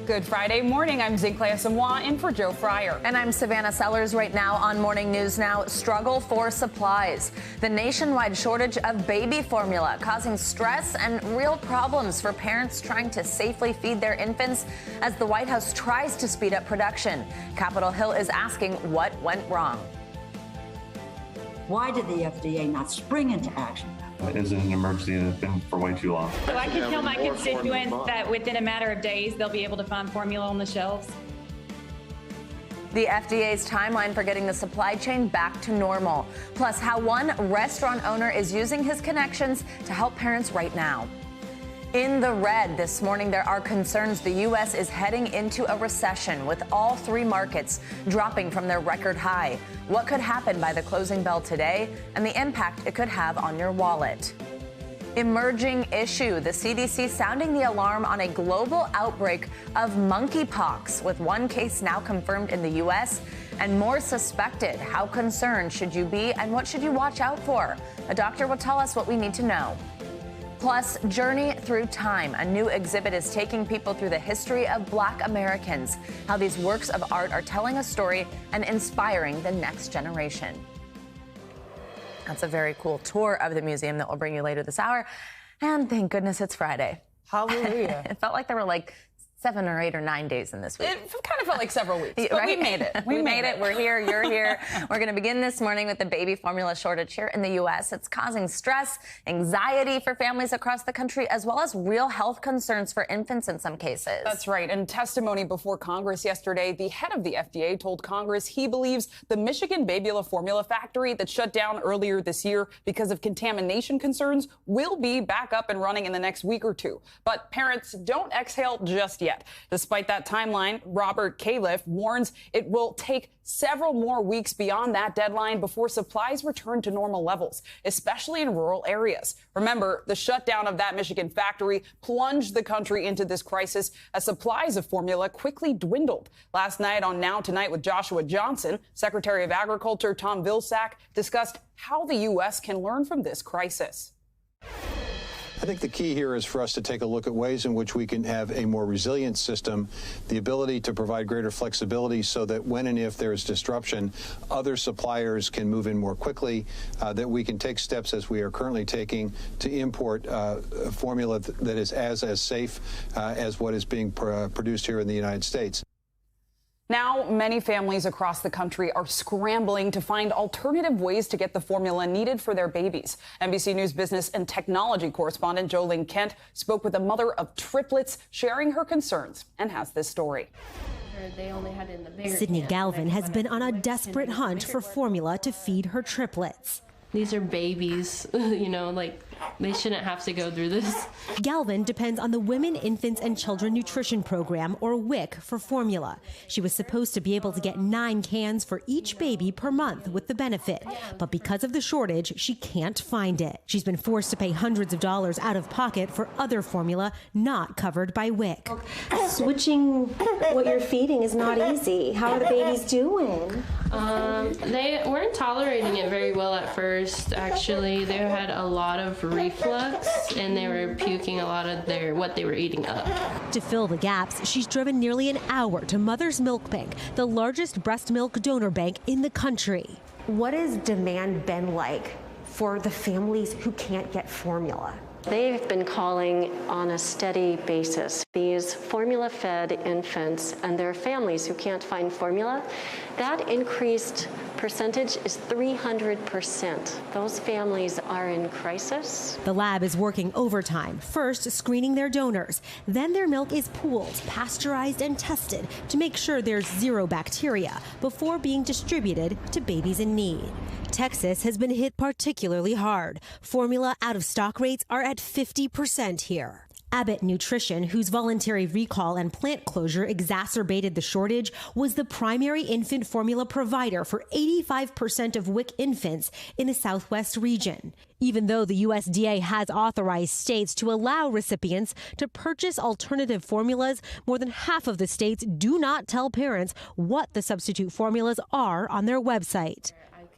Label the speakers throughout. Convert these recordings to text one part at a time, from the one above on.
Speaker 1: Good Friday morning. I'm Zinklea Samoa in for Joe Fryer.
Speaker 2: And I'm Savannah Sellers. Right now on Morning News Now, struggle for supplies. The nationwide shortage of baby formula causing stress and real problems for parents trying to safely feed their infants as the White House tries to speed up production. Capitol Hill is asking what went wrong.
Speaker 3: Why did the FDA not spring into action?
Speaker 4: It is an emergency and it's been for way too long.
Speaker 5: So I can tell my constituents that within a matter of days, they'll be able to find formula on the shelves.
Speaker 2: The FDA's timeline for getting the supply chain back to normal. Plus, how one restaurant owner is using his connections to help parents right now. In the red this morning, there are concerns the U.S. is heading into a recession with all three markets dropping from their record high. What could happen by the closing bell today and the impact it could have on your wallet? Emerging issue, the CDC sounding the alarm on a global outbreak of monkeypox, with one case now confirmed in the U.S. and more suspected. How concerned should you be and what should you watch out for? A doctor will tell us what we need to know. Plus, Journey Through Time, a new exhibit is taking people through the history of Black Americans, how these works of art are telling a story and inspiring the next generation. That's a very cool tour of the museum that we'll bring you later this hour. And thank goodness it's Friday.
Speaker 1: Hallelujah.
Speaker 2: It felt like there were like 7 or 8 or 9 days in this week.
Speaker 1: It kind of felt like several weeks, but
Speaker 2: right?
Speaker 1: we made it.
Speaker 2: We made it. We're here. You're here. We're going to begin this morning with the baby formula shortage here in the U.S. It's causing stress, anxiety for families across the country, as well as real health concerns for infants in some cases.
Speaker 1: That's right. In testimony before Congress yesterday, the head of the FDA told Congress he believes the Michigan Babula formula factory that shut down earlier this year because of contamination concerns will be back up and running in the next week or two. But parents, don't exhale just yet. Despite that timeline, Robert Califf warns it will take several more weeks beyond that deadline before supplies return to normal levels, especially in rural areas. Remember, the shutdown of that Michigan factory plunged the country into this crisis as supplies of formula quickly dwindled. Last night on Now Tonight with Joshua Johnson, Secretary of Agriculture Tom Vilsack discussed how the U.S. can learn from this crisis.
Speaker 6: I think the key here is for us to take a look at ways in which we can have a more resilient system, the ability to provide greater flexibility so that when and if there is disruption, other suppliers can move in more quickly, that we can take steps as we are currently taking to import formula that is as safe as what is being produced here in the United States.
Speaker 1: Now, many families across the country are scrambling to find alternative ways to get the formula needed for their babies. NBC News business and technology correspondent Jolene Kent spoke with a mother of triplets, sharing her concerns, and has this story.
Speaker 7: Sydney Galvin has been on a desperate hunt for formula to feed her triplets.
Speaker 8: These are babies, you know, like they shouldn't have to go through this.
Speaker 7: Galvin depends on the Women, Infants and Children Nutrition Program, or WIC, for formula. She was supposed to be able to get 9 cans for each baby per month with the benefit, but because of the shortage, she can't find it. She's been forced to pay hundreds of dollars out of pocket for other formula not covered by WIC.
Speaker 9: Switching what you're feeding is not easy. How are the babies doing?
Speaker 8: They weren't tolerating it very well at first. Actually, they had a lot of reflux and they were puking a lot of what they were eating up.
Speaker 7: To fill the gaps, she's driven nearly an hour to Mother's Milk Bank, the largest breast milk donor bank in the country.
Speaker 9: What has demand been like for the families who can't get formula?
Speaker 10: They've been calling on a steady basis. These formula-fed infants and their families who can't find formula, that increased percentage is 300%. Those families are in crisis.
Speaker 7: The lab is working overtime, first screening their donors. Then their milk is pooled, pasteurized, and tested to make sure there's 0 bacteria before being distributed to babies in need. Texas has been hit particularly hard. Formula out-of-stock rates are at 50% here. Abbott Nutrition, whose voluntary recall and plant closure exacerbated the shortage, was the primary infant formula provider for 85% of WIC infants in the Southwest region. Even though the USDA has authorized states to allow recipients to purchase alternative formulas, more than half of the states do not tell parents what the substitute formulas are on their website.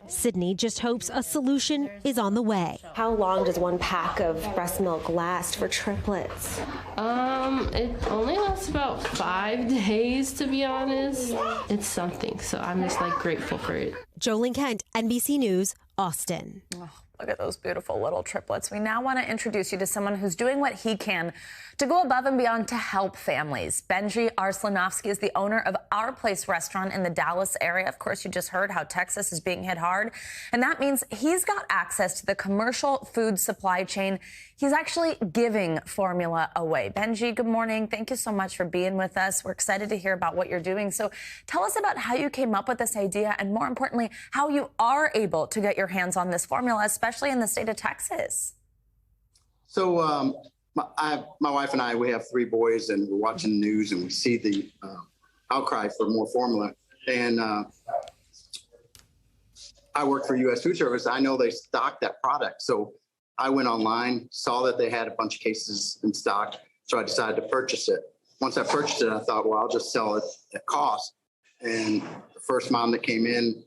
Speaker 7: Sydney just hopes a solution is on the way.
Speaker 9: How long does one pack of breast milk last for triplets?
Speaker 8: It only lasts about 5 days, to be honest. It's something, so I'm just grateful for it.
Speaker 7: Jolene Kent, NBC News, Austin.
Speaker 2: Oh, look at those beautiful little triplets. We now want to introduce you to someone who's doing what he can to go above and beyond to help families. Benji Arslanovsky is the owner of Our Place restaurant in the Dallas area. Of course, you just heard how Texas is being hit hard, and that means he's got access to the commercial food supply chain. He's actually giving formula away. Benji, good morning. Thank you so much for being with us. We're excited to hear about what you're doing. So tell us about how you came up with this idea, and more importantly, how you are able to get your hands on this formula, especially in the state of Texas.
Speaker 11: So my wife and I, we have 3 boys, and we're watching the news, and we see the outcry for more formula. And I work for U.S. Food Service. I know they stock that product. So I went online, saw that they had a bunch of cases in stock, so I decided to purchase it. Once I purchased it, I thought, well, I'll just sell it at cost. And the first mom that came in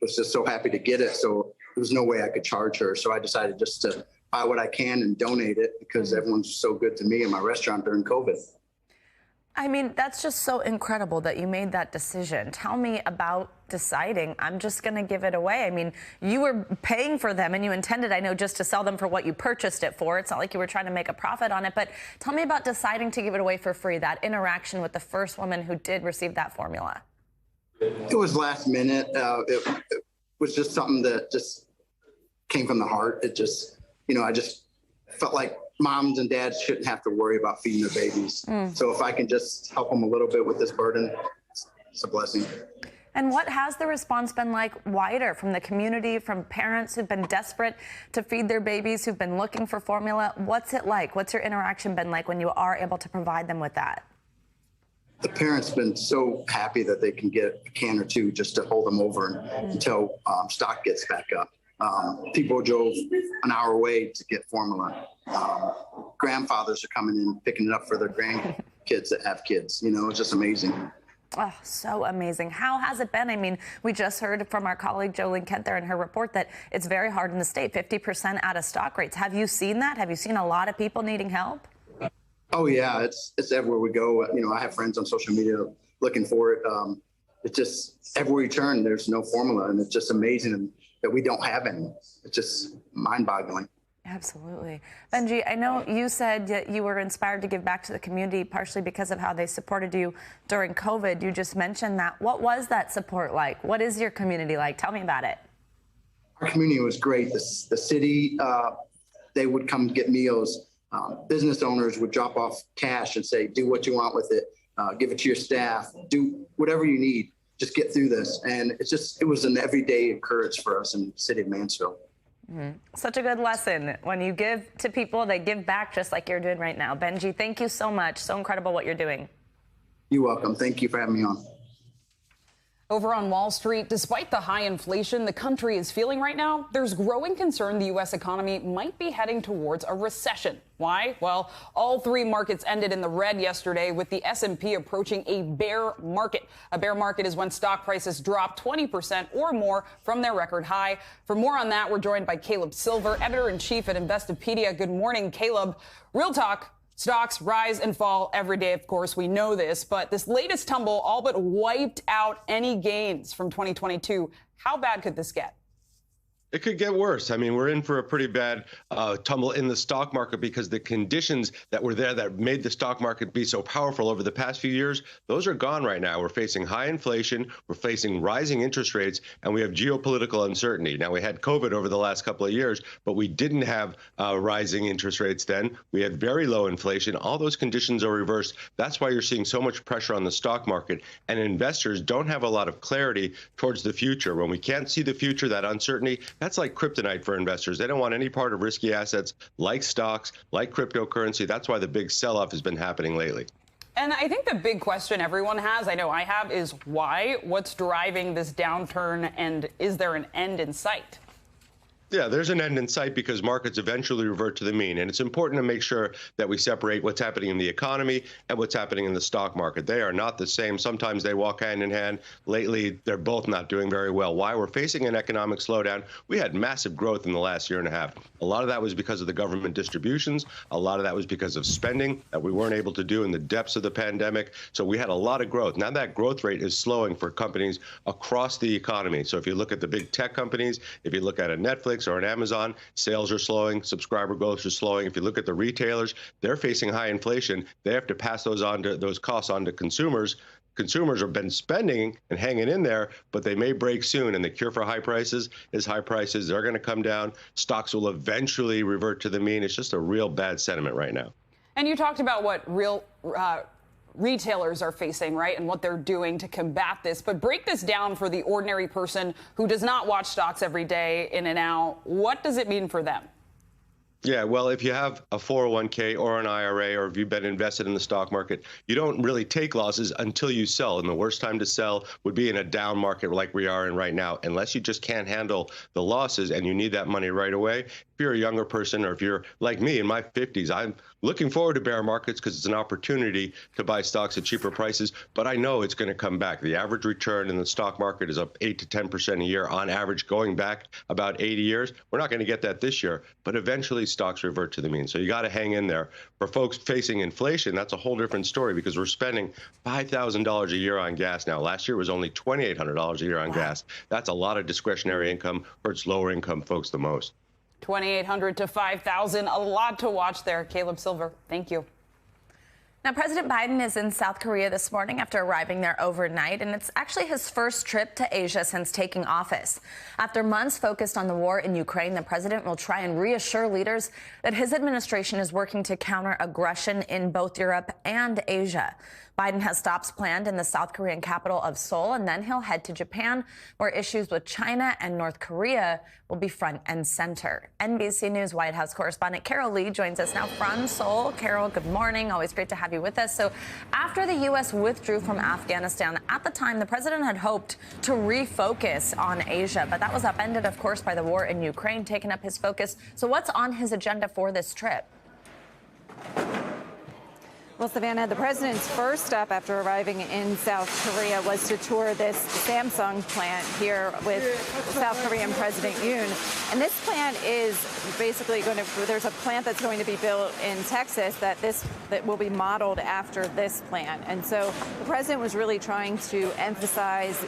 Speaker 11: was just so happy to get it, so there was no way I could charge her. So I decided just to buy what I can and donate it, because everyone's so good to me in my restaurant during COVID.
Speaker 2: I mean, that's just so incredible that you made that decision. Tell me about deciding, I'm just going to give it away. I mean, you were paying for them, and you intended, I know, just to sell them for what you purchased it for. It's not like you were trying to make a profit on it, but tell me about deciding to give it away for free, that interaction with the first woman who did receive that formula.
Speaker 11: It was last minute. It was just something that just came from the heart. It just, I just felt like moms and dads shouldn't have to worry about feeding their babies. So if I can just help them a little bit with this burden, it's a blessing.
Speaker 2: And what has the response been like wider from the community, from parents who've been desperate to feed their babies, who've been looking for formula? What's it like? What's your interaction been like when you are able to provide them with that?
Speaker 11: The parents been so happy that they can get a can or 2 just to hold them over until stock gets back up. People drove an hour away to get formula. Grandfathers are coming in, picking it up for their grandkids that have kids. It's just amazing.
Speaker 2: Oh, so amazing. How has it been? I mean, we just heard from our colleague Jolene Kent there in her report that it's very hard in the state, 50% out of stock rates. Have you seen that? Have you seen a lot of people needing help?
Speaker 11: Oh, yeah, it's everywhere we go. I have friends on social media looking for it. It's just everywhere you turn, there's no formula, and it's just amazing that we don't have any. It's just mind-boggling.
Speaker 2: Absolutely. Benji, I know you said that you were inspired to give back to the community partially because of how they supported you during COVID. You just mentioned that. What was that support like? What is your community like? Tell me about it.
Speaker 11: Our community was great. The city, they would come get meals. Business owners would drop off cash and say, do what you want with it. Give it to your staff. Do whatever you need. Just get through this. And it was an everyday occurrence for us in the city of Mansfield.
Speaker 2: Such a good lesson. When you give to people, they give back just like you're doing right now. Benji, thank you so much. So incredible what you're doing.
Speaker 11: You're welcome. Thank you for having me on.
Speaker 1: Over on Wall Street, despite the high inflation the country is feeling right now, there's growing concern the U.S. economy might be heading towards a recession. Why? Well, all 3 markets ended in the red yesterday, with the S&P approaching a bear market. A bear market is when stock prices drop 20% or more from their record high. For more on that, we're joined by Caleb Silver, editor-in-chief at Investopedia. Good morning, Caleb. Real talk. Stocks rise and fall every day, of course, we know this, but this latest tumble all but wiped out any gains from 2022. How bad could this get?
Speaker 12: It could get worse. I mean, we're in for a pretty bad tumble in the stock market because the conditions that were there that made the stock market be so powerful over the past few years, those are gone right now. We're facing high inflation, we're facing rising interest rates, and we have geopolitical uncertainty. Now, we had COVID over the last couple of years, but we didn't have rising interest rates then. We had very low inflation. All those conditions are reversed. That's why you're seeing so much pressure on the stock market. And investors don't have a lot of clarity towards the future. When we can't see the future, that uncertainty, that's like kryptonite for investors. They don't want any part of risky assets like stocks, like cryptocurrency. That's why the big sell-off has been happening lately.
Speaker 1: And I think the big question everyone has, I know I have, is why? What's driving this downturn, and is there an end in sight?
Speaker 12: Yeah, there's an end in sight because markets eventually revert to the mean. And it's important to make sure that we separate what's happening in the economy and what's happening in the stock market. They are not the same. Sometimes they walk hand in hand. Lately, they're both not doing very well. Why? We're facing an economic slowdown. We had massive growth in the last year and a half. A lot of that was because of the government distributions. A lot of that was because of spending that we weren't able to do in the depths of the pandemic. So we had a lot of growth. Now that growth rate is slowing for companies across the economy. So if you look at the big tech companies, if you look at a Netflix or an Amazon, sales are slowing, subscriber growth is slowing. If you look at the retailers, they're facing high inflation. They have to pass those costs on to consumers. Consumers have been spending and hanging in there, but they may break soon. And the cure for high prices is high prices. They're going to come down. Stocks will eventually revert to the mean. It's just a real bad sentiment right now.
Speaker 1: And you talked about what real retailers are facing, right, and what they're doing to combat this. But break this down for the ordinary person who does not watch stocks every day in and out. What does it mean for them?
Speaker 12: Yeah, well, if you have a 401k or an IRA, or if you've been invested in the stock market, you don't really take losses until you sell. And the worst time to sell would be in a down market like we are in right now, unless you just can't handle the losses and you need that money right away. If you're a younger person, or if you're like me in my 50s, I'm looking forward to bear markets because it's an opportunity to buy stocks at cheaper prices. But I know it's going to come back. The average return in the stock market is up 8 to 10% a year on average, going back about 80 years. We're not going to get that this year, but eventually stocks revert to the mean. So you got to hang in there. For folks facing inflation, that's a whole different story because we're spending $5,000 a year on gas now. Last year was only $2,800 a year on gas. That's a lot of discretionary income, hurts lower income folks the most.
Speaker 1: 2,800 to 5,000, a lot to watch there. Caleb Silver, thank you.
Speaker 2: Now, President Biden is in South Korea this morning after arriving there overnight, and it's actually his first trip to Asia since taking office. After months focused on the war in Ukraine, the president will try and reassure leaders that his administration is working to counter aggression in both Europe and Asia. Biden has stops planned in the South Korean capital of Seoul, and then he'll head to Japan, where issues with China and North Korea will be front and center. NBC News White House correspondent Carol Lee joins us now from Seoul. Carol, good morning. Always great to have you with us. So after the U.S. withdrew from Afghanistan, at the time, the president had hoped to refocus on Asia, but that was upended, of course, by the war in Ukraine, taking up his focus. So what's on his agenda for this trip?
Speaker 13: Well, Savannah, the president's first stop after arriving in South Korea was to tour this Samsung plant here with South Korean President Yoon. And this plant is basically there's a plant that's going to be built in Texas that will be modeled after this plant. And so the president was really trying to emphasize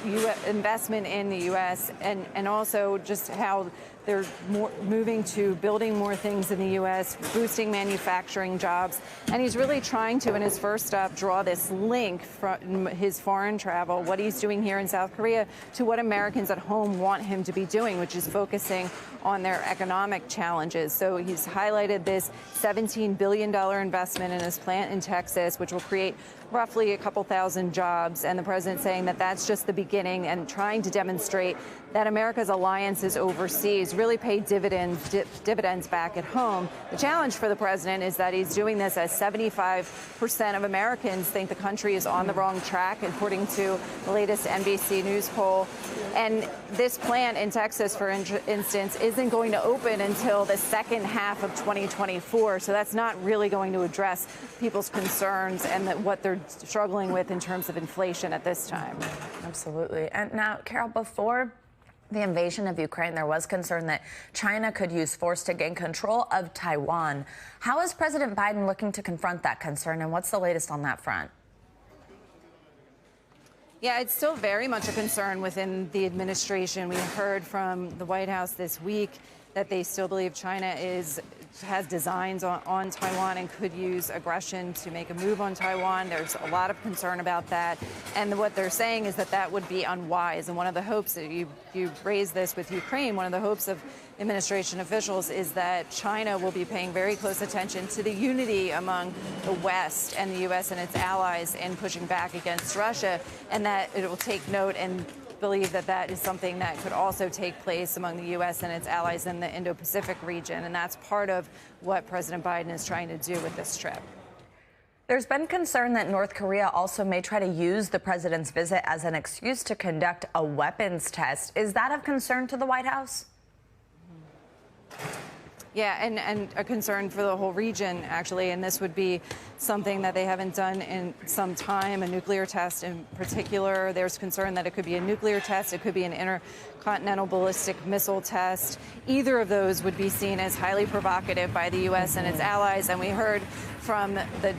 Speaker 13: investment in the U.S. and also just how they're moving to building more things in the U.S., boosting manufacturing jobs. And he's really trying to, in his first stop, draw this link from his foreign travel, what he's doing here in South Korea, to what Americans at home want him to be doing, which is focusing on their economic challenges. So he's highlighted this $17 billion investment in his plant in Texas, which will create roughly a couple thousand jobs. And the president saying that that's just the beginning and trying to demonstrate that America's alliances overseas really pay dividends back at home. The challenge for the president is that he's doing this as 75% of Americans think the country is on the wrong track, according to the latest NBC News poll. And this plant in Texas, for instance, isn't going to open until the second half of 2024. So that's not really going to address people's concerns and what they're struggling with in terms of inflation at this time.
Speaker 2: Absolutely. And now, Carol, before the invasion of Ukraine, there was concern that China could use force to gain control of Taiwan. How is President Biden looking to confront that concern, and what's the latest on that front?
Speaker 13: Yeah, it's still very much a concern within the administration. We heard from the White House this week that they still believe China has designs on Taiwan and could use aggression to make a move on Taiwan. There's a lot of concern about that. And what they're saying is that that would be unwise. And one of the hopes that you raised this with Ukraine, one of the hopes of administration officials is that China will be paying very close attention to the unity among the West and the U.S. and its allies in pushing back against Russia, and that it will take note and believe that that is something that could also take place among the U.S. and its allies in the Indo-Pacific region. And that's part of what President Biden is trying to do with this trip.
Speaker 2: There's been concern that North Korea also may try to use the president's visit as an excuse to conduct a weapons test. Is that of concern to the White House?
Speaker 13: Yeah, and a concern for the whole region, actually, and this would be something that they haven't done in some time, a nuclear test in particular. There's concern that it could be a nuclear test, it could be an intercontinental ballistic missile test. Either of those would be seen as highly provocative by the U.S. and its allies, and we heard from the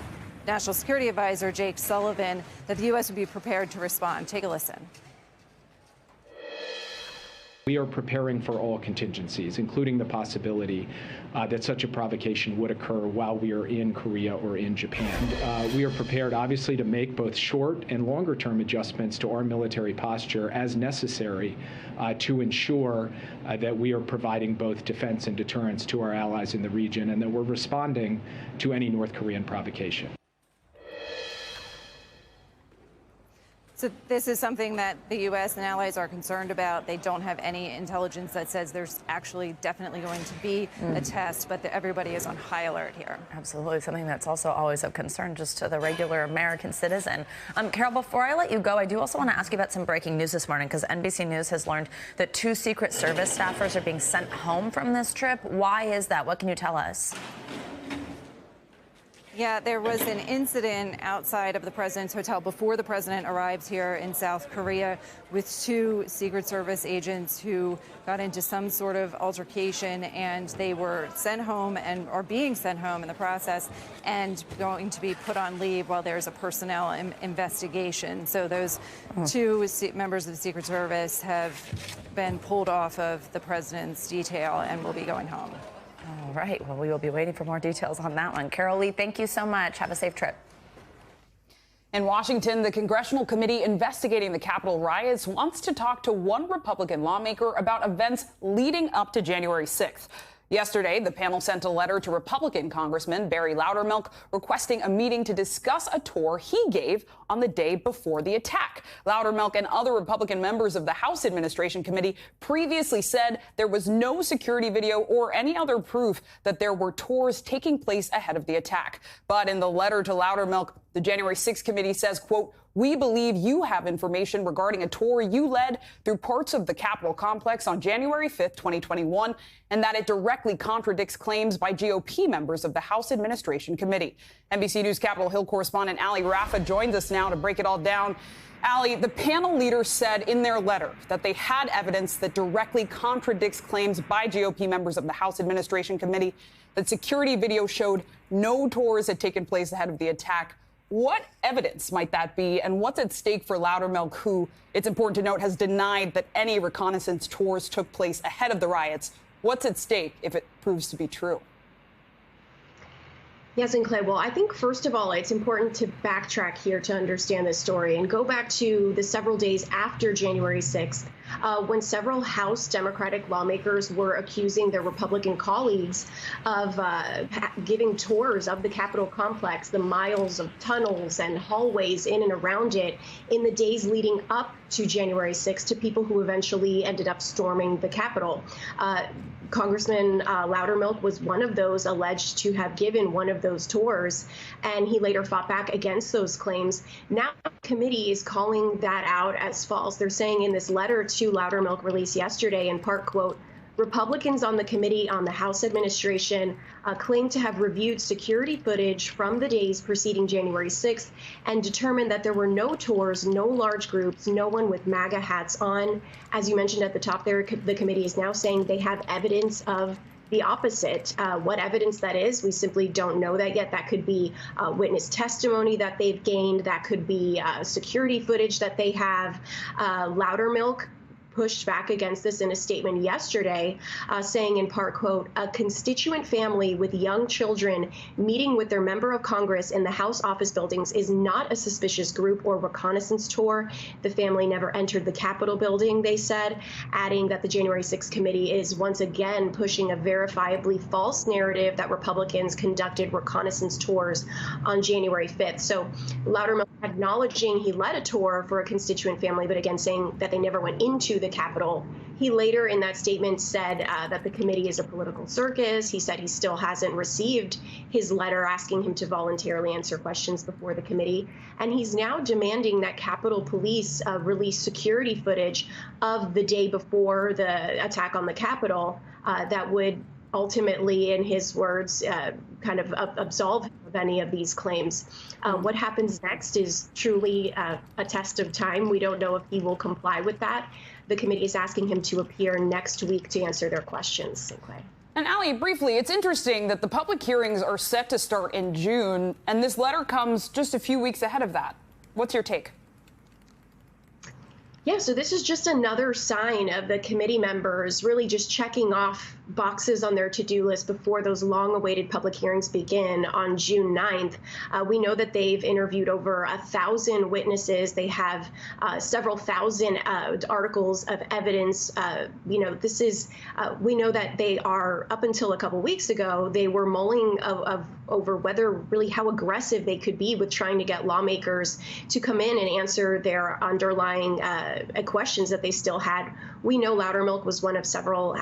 Speaker 13: National Security Advisor, Jake Sullivan, that the U.S. would be prepared to respond. Take a listen.
Speaker 14: We are preparing for all contingencies, including the possibility that such a provocation would occur while we are in Korea or in Japan. We are prepared, obviously, to make both short and longer term adjustments to our military posture as necessary to ensure that we are providing both defense and deterrence to our allies in the region, and that we're responding to any North Korean provocation.
Speaker 13: So this is something that the U.S. and allies are concerned about. They don't have any intelligence that says there's actually definitely going to be a test, but everybody is on high alert here.
Speaker 2: Absolutely, something that's also always of concern just to the regular American citizen. Carol, before I let you go, I do also want to ask you about some breaking news this morning, because NBC News has learned that 2 Secret Service staffers are being sent home from this trip. Why is that? What can you tell us?
Speaker 13: Yeah, there was an incident outside of the president's hotel before the president arrived here in South Korea with 2 Secret Service agents who got into some sort of altercation, and they were sent home and are being sent home in the process and going to be put on leave while there's a personnel investigation. So those 2 members of the Secret Service have been pulled off of the president's detail and will be going home.
Speaker 2: All right. Well, we will be waiting for more details on that one. Carol Lee, thank you so much. Have a safe trip.
Speaker 1: In Washington, the congressional committee investigating the Capitol riots wants to talk to one Republican lawmaker about events leading up to January 6th. Yesterday, the panel sent a letter to Republican Congressman Barry Loudermilk requesting a meeting to discuss a tour he gave on the day before the attack. Loudermilk and other Republican members of the House Administration Committee previously said there was no security video or any other proof that there were tours taking place ahead of the attack. But in the letter to Loudermilk, the January 6th committee says, quote, "We believe you have information regarding a tour you led through parts of the Capitol complex on January 5th, 2021, and that it directly contradicts claims by GOP members of the House Administration Committee." NBC News Capitol Hill correspondent Ali Rafa joins us now to break it all down. Ali, the panel leaders said in their letter that they had evidence that directly contradicts claims by GOP members of the House Administration Committee that security video showed no tours had taken place ahead of the attack. What evidence might that be, and what's at stake for Loudermilk, who, it's important to note, has denied that any reconnaissance tours took place ahead of the riots? What's at stake if it proves to be true?
Speaker 15: Yes, and Clay, well, I think, first of all, it's important to backtrack here to understand this story and go back to the several days after January 6th, when several House Democratic lawmakers were accusing their Republican colleagues of giving tours of the Capitol complex, the miles of tunnels and hallways in and around it in the days leading up to January 6th to people who eventually ended up storming the Capitol. Congressman Loudermilk was one of those alleged to have given one of those tours, and he later fought back against those claims. Now the committee is calling that out as false. They're saying in this letter to Loudermilk released yesterday, in part, quote, "Republicans on the Committee on the House Administration claim to have reviewed security footage from the days preceding January 6th and determined that there were no tours, no large groups, no one with MAGA hats on." As you mentioned at the top there, the committee is now saying they have evidence of the opposite. What evidence that is, we simply don't know that yet. That could be witness testimony that they've gained. That could be security footage that they have. Loudermilk pushed back against this in a statement yesterday, saying in part, quote, "A constituent family with young children meeting with their member of Congress in the House office buildings is not a suspicious group or reconnaissance tour. The family never entered the Capitol building," they said, adding that the January 6th committee is once again pushing a verifiably false narrative that Republicans conducted reconnaissance tours on January 5th. So Loudermilk acknowledging he led a tour for a constituent family, but again saying that they never went into the Capitol. He later in that statement said that the committee is a political circus. He said he still hasn't received his letter asking him to voluntarily answer questions before the committee. And he's now demanding that Capitol Police release security footage of the day before the attack on the Capitol that would ultimately, in his words, kind of absolve him of any of these claims. What happens next is truly a test of time. We don't know if he will comply with that. The committee is asking him to appear next week to answer their questions.
Speaker 1: And Ali, briefly, it's interesting that the public hearings are set to start in June, and this letter comes just a few weeks ahead of that. What's your take?
Speaker 15: Yeah, so this is just another sign of the committee members really just checking off boxes on their to-do list before those long-awaited public hearings begin on June 9th. We know that they've interviewed over 1,000 witnesses. They have several thousand articles of evidence. We know that they are, up until a couple weeks ago, they were mulling over whether really how aggressive they could be with trying to get lawmakers to come in and answer their underlying questions that they still had. We know Loudermilk was one of several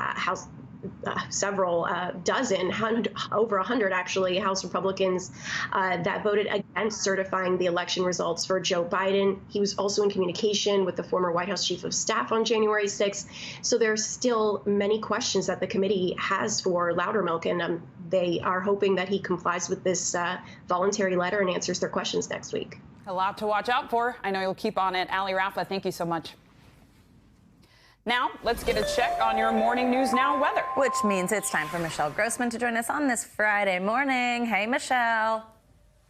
Speaker 15: over 100 actually, House Republicans that voted against certifying the election results for Joe Biden. He was also in communication with the former White House Chief of Staff on January 6th. So there's still many questions that the committee has for Loudermilk, and they are hoping that he complies with this voluntary letter and answers their questions next week.
Speaker 1: A lot to watch out for. I know you'll keep on it. Ali Rafa, thank you so much. Now, let's get a check on your Morning News Now weather.
Speaker 2: Which means it's time for Michelle Grossman to join us on this Friday morning. Hey, Michelle.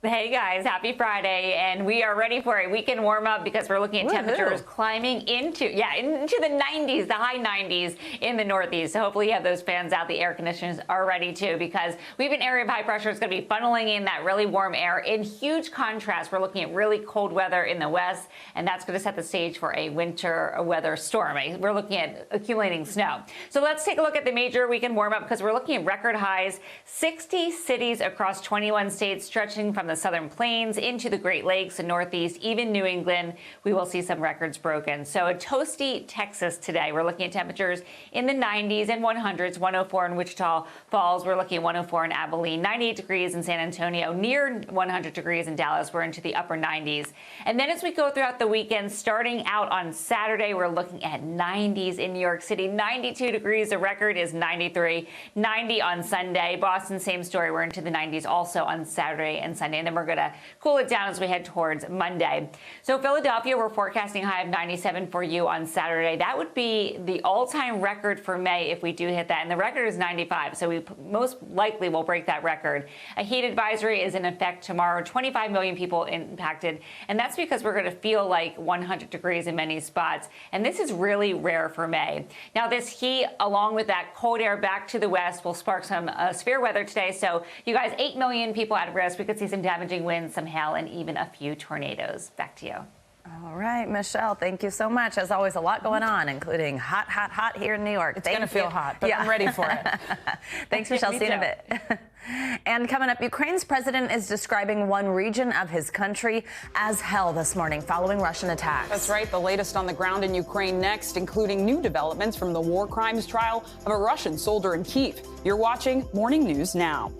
Speaker 16: Hey guys, happy Friday, and we are ready for a weekend warm up because we're looking at temperatures climbing into the 90s, the high 90s in the Northeast. So hopefully you have those fans out, the air conditioners are ready too, because we have an area of high pressure that's going to be funneling in that really warm air. In huge contrast, we're looking at really cold weather in the west, and that's going to set the stage for a winter weather storm. We're looking at accumulating snow. So let's take a look at the major weekend warm up because we're looking at record highs, 60 cities across 21 states, stretching from the Southern Plains into the Great Lakes and Northeast, even New England. We will see some records broken. So a toasty Texas today. We're looking at temperatures in the 90s and 100s, 104 in Wichita Falls. We're looking at 104 in Abilene, 98 degrees in San Antonio, near 100 degrees in Dallas. We're into the upper 90s. And then as we go throughout the weekend, starting out on Saturday, we're looking at 90s in New York City, 92 degrees. The record is 93, 90 on Sunday. Boston, same story. We're into the 90s also on Saturday and Sunday. And then we're going to cool it down as we head towards Monday. So Philadelphia, we're forecasting high of 97 for you on Saturday. That would be the all-time record for May if we do hit that. And the record is 95, so we most likely will break that record. A heat advisory is in effect tomorrow. 25 million people impacted. And that's because we're going to feel like 100 degrees in many spots. And this is really rare for May. Now, this heat, along with that cold air back to the west, will spark some severe weather today. So you guys, 8 million people at risk. We could see some damaging winds, some hail, and even a few tornadoes. Back to you.
Speaker 2: All right, Michelle, thank you so much. As always, a lot going on, including hot here in New York.
Speaker 1: It's going to feel hot, but I'm ready for it.
Speaker 2: Thanks, Michelle. See you in a bit. And coming up, Ukraine's president is describing one region of his country as hell this morning following Russian attacks.
Speaker 1: That's right. The latest on the ground in Ukraine next, including new developments from the war crimes trial of a Russian soldier in Kyiv. You're watching Morning News Now.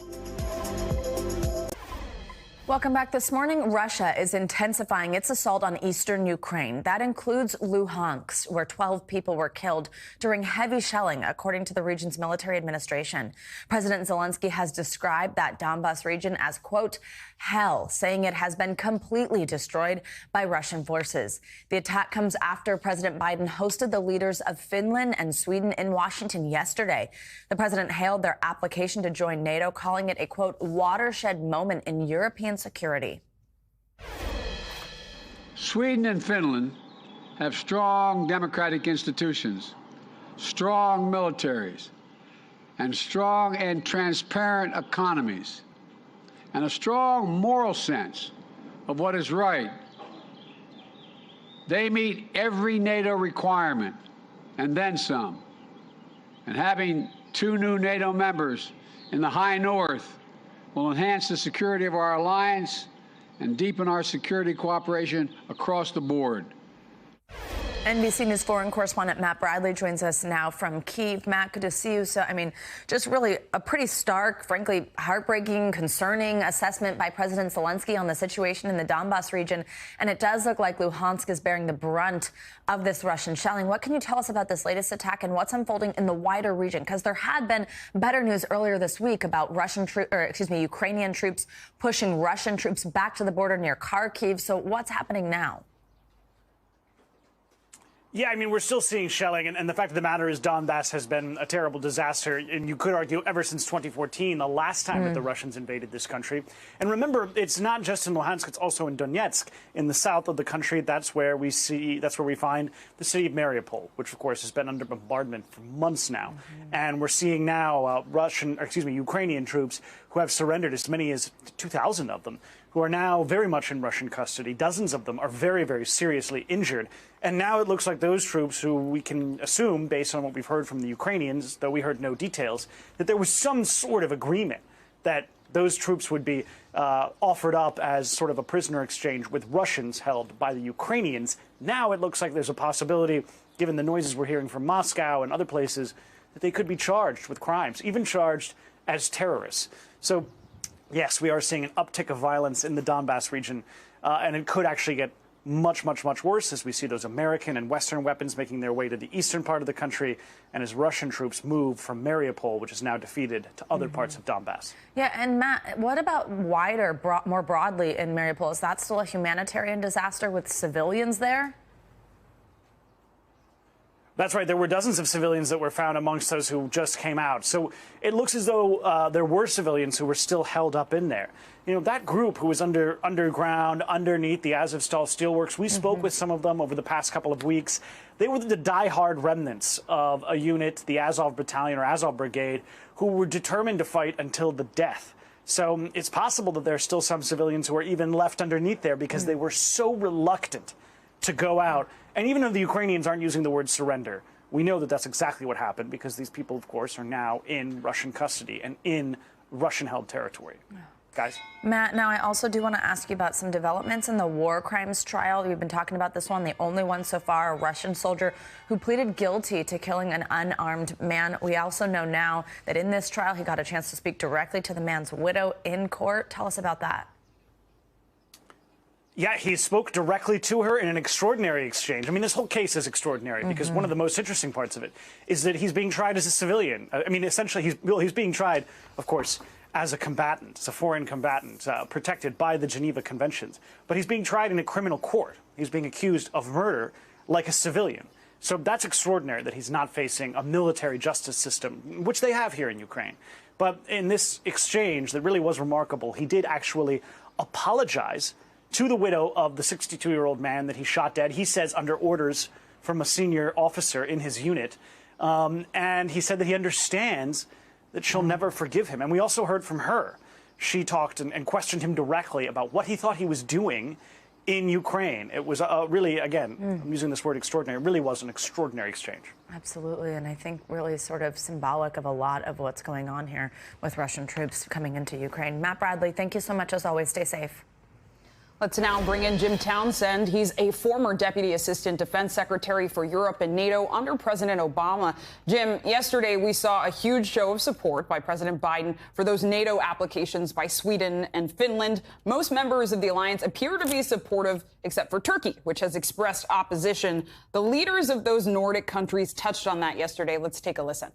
Speaker 2: Welcome back this morning. Russia is intensifying its assault on eastern Ukraine. That includes Luhansk, where 12 people were killed during heavy shelling, according to the region's military administration. President Zelensky has described that Donbas region as, quote, hell, saying it has been completely destroyed by Russian forces. The attack comes after President Biden hosted the leaders of Finland and Sweden in Washington yesterday. The president hailed their application to join NATO, calling it a, quote, watershed moment in European security.
Speaker 17: Sweden and Finland have strong democratic institutions, strong militaries, and strong and transparent economies, and a strong moral sense of what is right. They meet every NATO requirement, and then some. And having 2 new NATO members in the high north will enhance the security of our alliance and deepen our security cooperation across the board.
Speaker 2: NBC News foreign correspondent Matt Bradley joins us now from Kyiv. Matt, good to see you. So, I mean, just really a pretty stark, frankly, heartbreaking, concerning assessment by President Zelensky on the situation in the Donbas region. And it does look like Luhansk is bearing the brunt of this Russian shelling. What can you tell us about this latest attack and what's unfolding in the wider region? Because there had been better news earlier this week about Ukrainian troops pushing Russian troops back to the border near Kharkiv. So what's happening now?
Speaker 18: Yeah, I mean, we're still seeing shelling, and the fact of the matter is Donbass has been a terrible disaster, and you could argue ever since 2014, the last time that the Russians invaded this country. And remember, it's not just in Luhansk, it's also in Donetsk, in the south of the country. That's where we find the city of Mariupol, which, of course, has been under bombardment for months now. And we're seeing now Ukrainian troops who have surrendered, as many as 2,000 of them, who are now very much in Russian custody. Dozens of them are very, very seriously injured. And now it looks like those troops, who we can assume, based on what we've heard from the Ukrainians, though we heard no details, that there was some sort of agreement that those troops would be offered up as sort of a prisoner exchange with Russians held by the Ukrainians. Now it looks like there's a possibility, given the noises we're hearing from Moscow and other places, that they could be charged with crimes, even charged as terrorists. So, yes, we are seeing an uptick of violence in the Donbass region, and it could actually get much, much, much worse as we see those American and Western weapons making their way to the eastern part of the country, and as Russian troops move from Mariupol, which is now defeated, to other parts of Donbass.
Speaker 2: Yeah, and Matt, what about wider, more broadly in Mariupol? Is that still a humanitarian disaster with civilians there?
Speaker 18: That's right. There were dozens of civilians that were found amongst those who just came out. So it looks as though there were civilians who were still held up in there. You know, that group who was underground, underneath the Azovstal steelworks, we spoke with some of them over the past couple of weeks. They were the die-hard remnants of a unit, the Azov Battalion or Azov Brigade, who were determined to fight until the death. So it's possible that there are still some civilians who are even left underneath there because they were so reluctant to go out. And even though the Ukrainians aren't using the word surrender, we know that that's exactly what happened, because these people, of course, are now in Russian custody and in Russian-held territory. Guys?
Speaker 2: Matt, now I also do want to ask you about some developments in the war crimes trial. We've been talking about this one, the only one so far, a Russian soldier who pleaded guilty to killing an unarmed man. We also know now that in this trial, he got a chance to speak directly to the man's widow in court. Tell us about that.
Speaker 18: Yeah, he spoke directly to her in an extraordinary exchange. I mean, this whole case is extraordinary because one of the most interesting parts of it is that he's being tried as a civilian. I mean, essentially, he's being tried, of course, as a combatant, as a foreign combatant, protected by the Geneva Conventions. But he's being tried in a criminal court. He's being accused of murder like a civilian. So that's extraordinary that he's not facing a military justice system, which they have here in Ukraine. But in this exchange that really was remarkable, he did actually apologize to the widow of the 62-year-old man that he shot dead. He says under orders from a senior officer in his unit. And he said that he understands that she'll never forgive him. And we also heard from her. She talked and questioned him directly about what he thought he was doing in Ukraine. It was really, again, I'm using this word extraordinary, it really was an extraordinary exchange.
Speaker 2: Absolutely, and I think really sort of symbolic of a lot of what's going on here with Russian troops coming into Ukraine. Matt Bradley, thank you so much as always. Stay safe.
Speaker 1: Let's now bring in Jim Townsend. He's a former Deputy Assistant Defense Secretary for Europe and NATO under President Obama. Jim, yesterday we saw a huge show of support by President Biden for those NATO applications by Sweden and Finland. Most members of the alliance appear to be supportive, except for Turkey, which has expressed opposition. The leaders of those Nordic countries touched on that yesterday. Let's take a listen.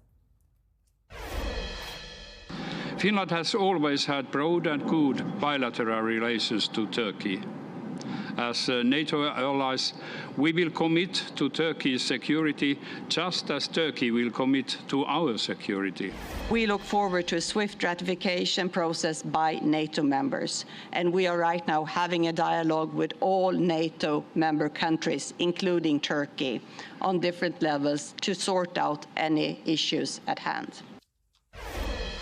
Speaker 19: Finland has always had broad and good bilateral relations to Turkey. As NATO allies, we will commit to Turkey's security just as Turkey will commit to our security.
Speaker 20: We look forward to a swift ratification process by NATO members, and we are right now having a dialogue with all NATO member countries, including Turkey, on different levels to sort out any issues at hand.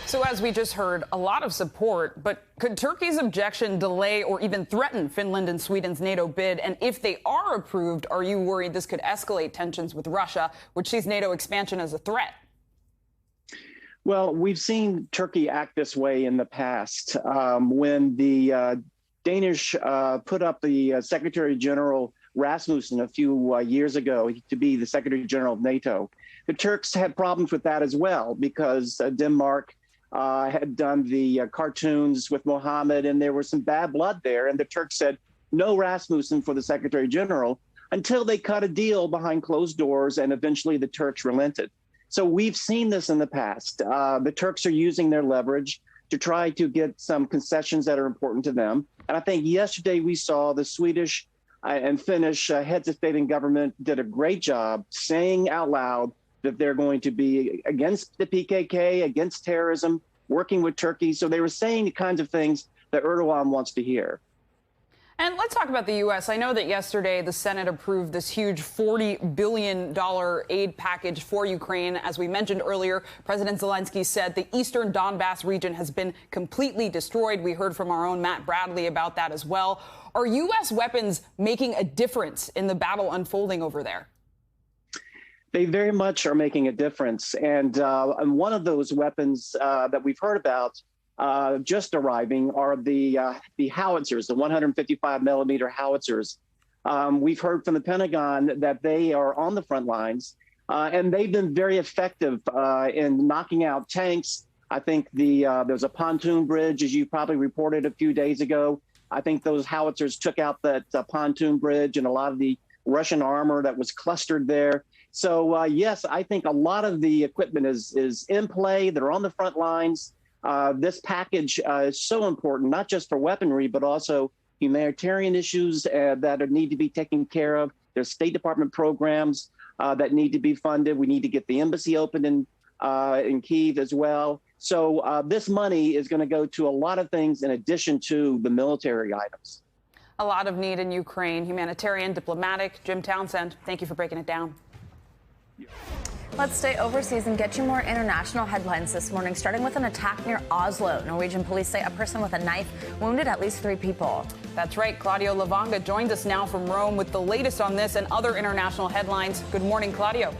Speaker 1: So as we just heard, a lot of support, but could Turkey's objection delay or even threaten Finland and Sweden's NATO bid? And if they are approved, are you worried this could escalate tensions with Russia, which sees NATO expansion as a threat?
Speaker 21: Well, we've seen Turkey act this way in the past. When the Danish put up the Secretary General Rasmussen a few years ago to be the Secretary General of NATO. The Turks had problems with that as well because Denmark had done the cartoons with Mohammed, and there was some bad blood there. And the Turks said, no Rasmussen for the Secretary General, until they cut a deal behind closed doors, and eventually the Turks relented. So we've seen this in the past. The Turks are using their leverage to try to get some concessions that are important to them. And I think yesterday we saw the Swedish and Finnish heads of state and government did a great job saying out loud that they're going to be against the PKK, against terrorism, working with Turkey. So they were saying the kinds of things that Erdogan wants to hear.
Speaker 1: And let's talk about the U.S. I know that yesterday the Senate approved this huge $40 billion aid package for Ukraine. As we mentioned earlier, President Zelensky said the eastern Donbass region has been completely destroyed. We heard from our own Matt Bradley about that as well. Are U.S. weapons making a difference in the battle unfolding over there?
Speaker 21: They very much are making a difference. And one of those weapons that we've heard about just arriving are the howitzers, the 155 millimeter howitzers. We've heard from the Pentagon that they are on the front lines, and they've been very effective in knocking out tanks. I think there's a pontoon bridge, as you probably reported a few days ago. I think those howitzers took out that pontoon bridge and a lot of the Russian armor that was clustered there. So, yes, I think a lot of the equipment is in play. They're on the front lines. This package is so important, not just for weaponry, but also humanitarian issues that need to be taken care of. There's State Department programs that need to be funded. We need to get the embassy open in Kyiv as well. So this money is going to go to a lot of things in addition to the military items.
Speaker 1: A lot of need in Ukraine, humanitarian, diplomatic. Jim Townsend, thank you for breaking it down.
Speaker 2: Let's stay overseas and get you more international headlines this morning, starting with an attack near Oslo. Norwegian police say a person with a knife wounded at least 3 people.
Speaker 1: That's right. Claudio Lavanga joins us now from Rome with the latest on this and other international headlines. Good morning, Claudio.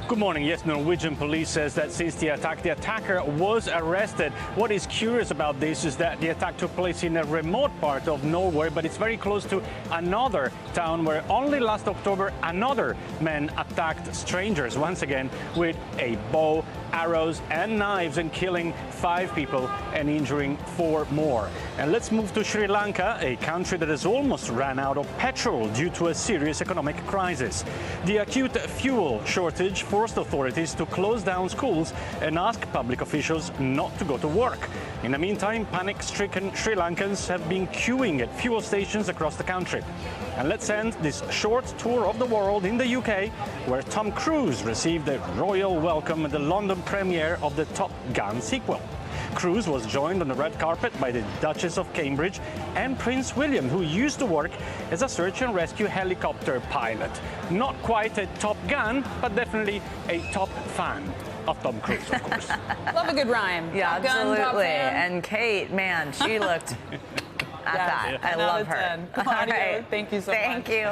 Speaker 3: Good morning. Yes, Norwegian police says that since the attack, the attacker was arrested. What is curious about this is that the attack took place in a remote part of Norway, but it's very close to another town where only last October another man attacked strangers, once again with a bow, arrows and knives, and killing 5 people and injuring 4 more. And let's move to Sri Lanka, a country that has almost ran out of petrol due to a serious economic crisis. The acute fuel shortage forced authorities to close down schools and ask public officials not to go to work. In the meantime, panic-stricken Sri Lankans have been queuing at fuel stations across the country. And let's end this short tour of the world in the UK, where Tom Cruise received a royal welcome at the London premiere of the Top Gun sequel. Cruise was joined on the red carpet by the Duchess of Cambridge and Prince William, who used to work as a search and rescue helicopter pilot. Not quite a Top Gun, but definitely a top fan of Tom Cruise, of course.
Speaker 1: Love a good rhyme.
Speaker 2: Yeah,
Speaker 1: Top Gun,
Speaker 2: absolutely.
Speaker 1: Top Fan.
Speaker 2: And Kate, man, she looked at that. I love her.
Speaker 1: Claudio,
Speaker 2: All right.
Speaker 1: thank you so much.
Speaker 2: Thank you.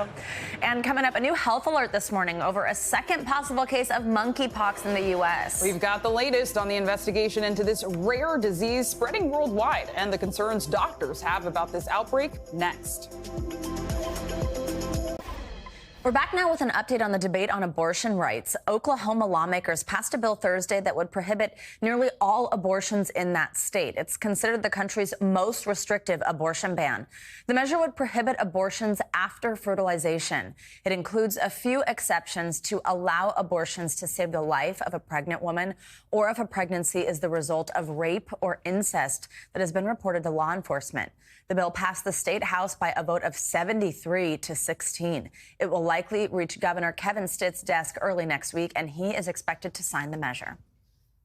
Speaker 2: And coming up, a new health alert this morning over a second possible case of monkeypox in the U.S.
Speaker 1: We've got the latest on the investigation into this rare disease spreading worldwide and the concerns doctors have about this outbreak next.
Speaker 2: We're back now with an update on the debate on abortion rights. Oklahoma lawmakers passed a bill Thursday that would prohibit nearly all abortions in that state. It's considered the country's most restrictive abortion ban. The measure would prohibit abortions after fertilization. It includes a few exceptions to allow abortions to save the life of a pregnant woman or if a pregnancy is the result of rape or incest that has been reported to law enforcement. The bill passed the state house by a vote of 73 to 16. It will likely reach Governor Kevin Stitt's desk early next week, and he is expected to sign the measure.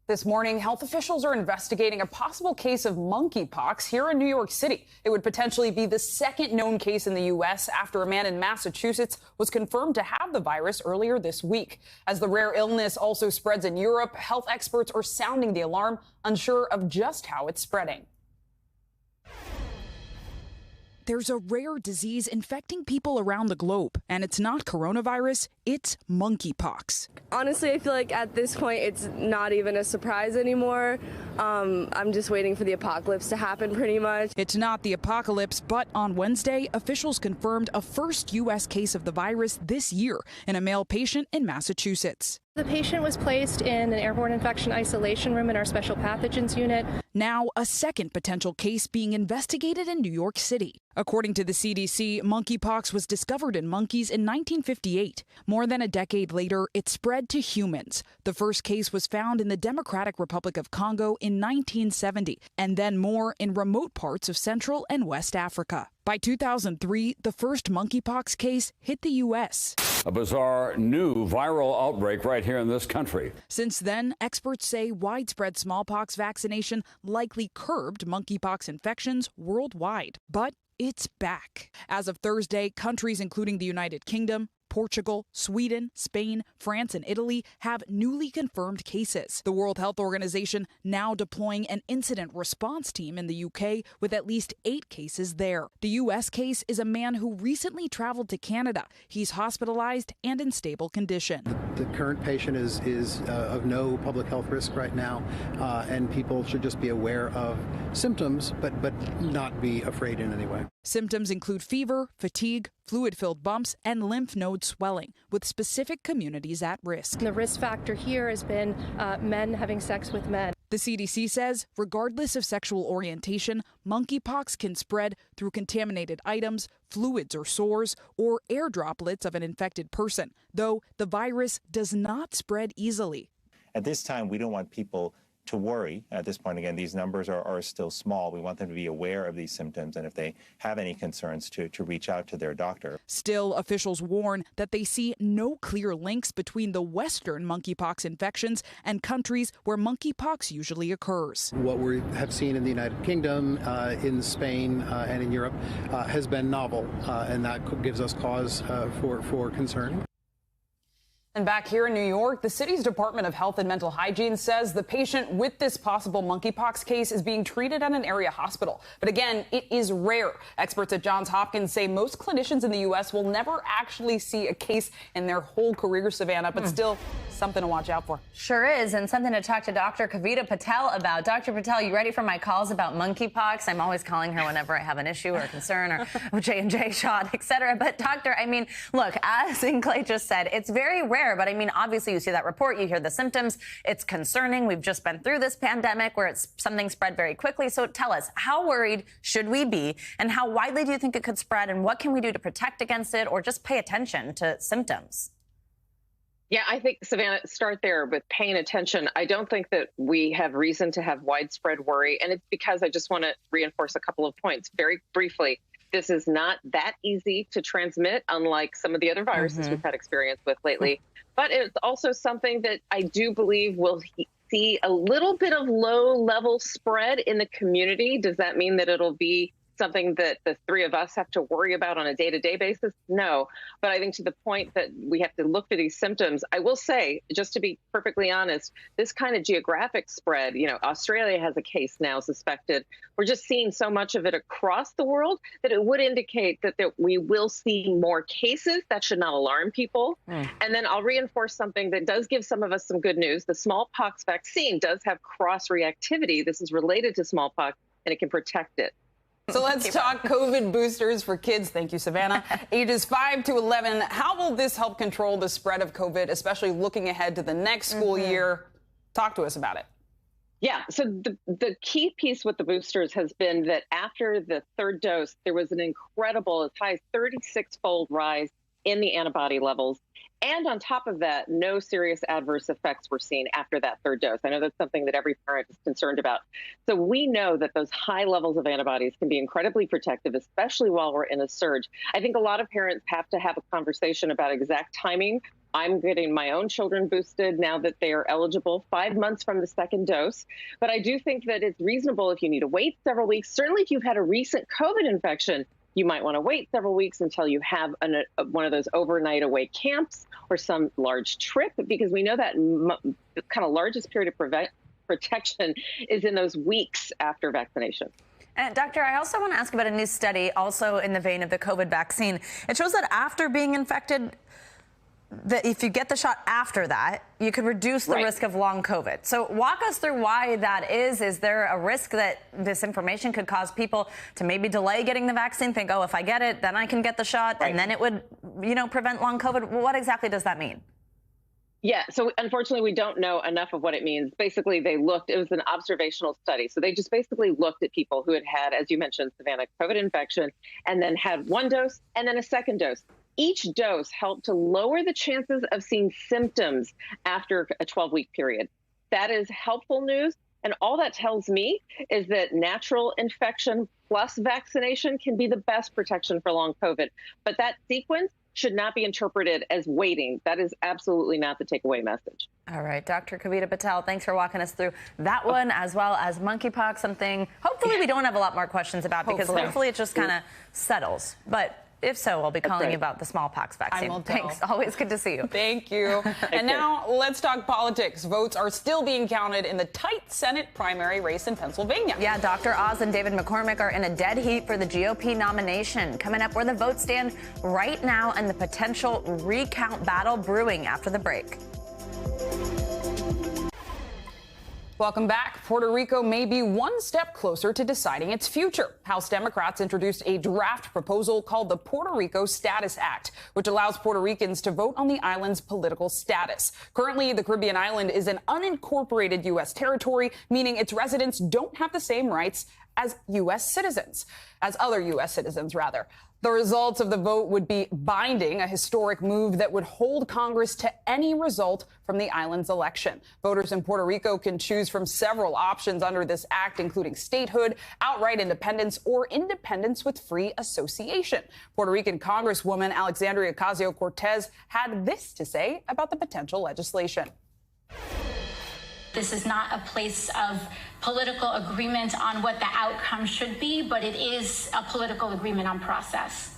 Speaker 1: This morning, health officials are investigating a possible case of monkeypox here in New York City. It would potentially be the second known case in the U.S. after a man in Massachusetts was confirmed to have the virus earlier this week. As the rare illness also spreads in Europe, health experts are sounding the alarm, unsure of just how it's spreading. there's a rare disease infecting people around the globe, and it's not coronavirus, it's monkeypox.
Speaker 4: Honestly, I feel like at this point, it's not even a surprise anymore. I'm just waiting for the apocalypse to happen, pretty much.
Speaker 1: It's not the apocalypse, but on Wednesday, officials confirmed a first U.S. case of the virus this year in a male patient in Massachusetts.
Speaker 22: The patient was placed in an airborne infection isolation room in our special pathogens unit.
Speaker 1: Now, a second potential case being investigated in New York City. According to the CDC, monkeypox was discovered in monkeys in 1958. More than a decade later, it spread to humans. The first case was found in the Democratic Republic of Congo in 1970, and then more in remote parts of Central and West Africa. By 2003, the first monkeypox case hit the U.S.
Speaker 23: A bizarre new viral outbreak right here in this country.
Speaker 1: Since then, experts say widespread smallpox vaccination likely curbed monkeypox infections worldwide. But it's back. As of Thursday, countries including the United Kingdom, Portugal, Sweden, Spain, France, and Italy have newly confirmed cases. The World Health Organization now deploying an incident response team in the UK with at least 8 cases there. The U.S. case is a man who recently traveled to Canada. He's hospitalized and in stable condition.
Speaker 24: The current patient is of no public health risk right now, and people should just be aware of symptoms, but not be afraid in any way.
Speaker 1: Symptoms include fever, fatigue, fluid-filled bumps, and lymph node swelling, with specific communities at risk.
Speaker 22: The risk factor here has been men having sex with men.
Speaker 1: The CDC says, regardless of sexual orientation, monkeypox can spread through contaminated items, fluids or sores, or air droplets of an infected person, though the virus does not spread easily.
Speaker 25: At this time, we don't want people to worry. At this point, again, these numbers are still small. We want them to be aware of these symptoms, and if they have any concerns, to reach out to their doctor.
Speaker 1: Still, officials warn that they see no clear links between the Western monkeypox infections and countries where monkeypox usually occurs.
Speaker 24: What we have seen in the United Kingdom, in Spain, and in Europe has been novel, and that gives us cause for concern.
Speaker 1: And back here in New York, the city's Department of Health and Mental Hygiene says the patient with this possible monkeypox case is being treated at an area hospital. But again, it is rare. Experts at Johns Hopkins say most clinicians in the U.S. will never actually see a case in their whole career, Savannah, but still something to watch out for.
Speaker 2: Sure is, and something to talk to Dr. Kavita Patel about. Dr. Patel, you ready for my calls about monkeypox? I'm always calling her whenever I have an issue or a concern or J&J shot, etc. But doctor, I mean, look, as Clay just said, it's very rare. But I mean, obviously, you see that report, you hear the symptoms. It's concerning. We've just been through this pandemic where something spread very quickly. So tell us, how worried should we be, and how widely do you think it could spread, and what can we do to protect against it, or just pay attention to symptoms?
Speaker 26: Yeah, I think, Savannah, start there with paying attention. I don't think that we have reason to have widespread worry, and it's because I just want to reinforce a couple of points very briefly. This is not that easy to transmit, unlike some of the other viruses we've had experience with lately. But it's also something that I do believe will see a little bit of low-level spread in the community. Does that mean that it'll be something that the three of us have to worry about on a day-to-day basis? No. But I think to the point that we have to look for these symptoms, I will say, just to be perfectly honest, this kind of geographic spread, you know, Australia has a case now suspected. We're just seeing so much of it across the world that it would indicate that we will see more cases. That should not alarm people. And then I'll reinforce something that does give some of us some good news. The smallpox vaccine does have cross-reactivity. This is related to smallpox, and it can protect it.
Speaker 1: So let's talk COVID boosters for kids. Thank you, Savannah. Ages 5 to 11. How will this help control the spread of COVID, especially looking ahead to the next school year? Talk to us about it.
Speaker 26: Yeah, so the key piece with the boosters has been that after the third dose, there was an incredible, as high as 36-fold rise in the antibody levels. And on top of that, no serious adverse effects were seen after that third dose. I know that's something that every parent is concerned about. So we know that those high levels of antibodies can be incredibly protective, especially while we're in a surge. I think a lot of parents have to have a conversation about exact timing. I'm getting my own children boosted now that they are eligible 5 months from the second dose. But I do think that it's reasonable if you need to wait several weeks. Certainly if you've had a recent COVID infection, you might want to wait several weeks until you have one of those overnight away camps or some large trip, because we know that the kind of largest period of protection is in those weeks after vaccination.
Speaker 2: And Doctor, I also want to ask about a new study, also in the vein of the COVID vaccine. It shows that after being infected, that if you get the shot after that, you could reduce the risk of long COVID. So walk us through why that is. Is there a risk that this information could cause people to maybe delay getting the vaccine, think, oh, if I get it, then I can get the shot, and then it would, prevent long COVID? What exactly does that mean?
Speaker 26: Yeah, so unfortunately, we don't know enough of what it means. Basically, it was an observational study. So they just basically looked at people who had, as you mentioned, Savannah, COVID infection, and then had one dose and then a second dose. Each dose helped to lower the chances of seeing symptoms after a 12-week period. That is helpful news. And all that tells me is that natural infection plus vaccination can be the best protection for long COVID. But that sequence should not be interpreted as waiting. That is absolutely not the takeaway message.
Speaker 2: All right, Dr. Kavita Patel, thanks for walking us through that one, as well as monkeypox, something hopefully we don't have a lot more questions about, because hopefully it just kind of settles. But if so, I'll be calling you about the smallpox vaccine. Thanks. Always good to see you.
Speaker 1: Thank you. And now let's talk politics. Votes are still being counted in the tight Senate primary race in Pennsylvania.
Speaker 2: Yeah, Dr. Oz and David McCormick are in a dead heat for the GOP nomination. Coming up, where the votes stand right now and the potential recount battle brewing after the break.
Speaker 1: Welcome back. Puerto Rico may be one step closer to deciding its future. House Democrats introduced a draft proposal called the Puerto Rico Status Act, which allows Puerto Ricans to vote on the island's political status. Currently, the Caribbean island is an unincorporated U.S. territory, meaning its residents don't have the same rights as other U.S. citizens, rather. The results of the vote would be binding, a historic move that would hold Congress to any result from the island's election. Voters in Puerto Rico can choose from several options under this act, including statehood, outright independence, or independence with free association. Puerto Rican Congresswoman Alexandria Ocasio-Cortez had this to say about the potential legislation.
Speaker 5: This is not a place of political agreement on what the outcome should be, but it is a political agreement on process.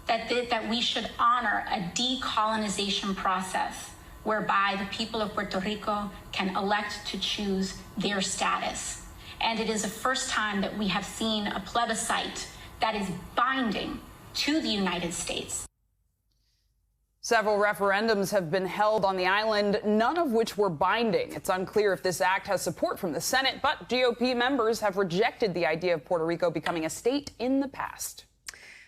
Speaker 5: That we should honor a decolonization process whereby the people of Puerto Rico can elect to choose their status. And it is the first time that we have seen a plebiscite that is binding to the United States.
Speaker 1: Several referendums have been held on the island, none of which were binding. It's unclear if this act has support from the Senate, but GOP members have rejected the idea of Puerto Rico becoming a state in the past.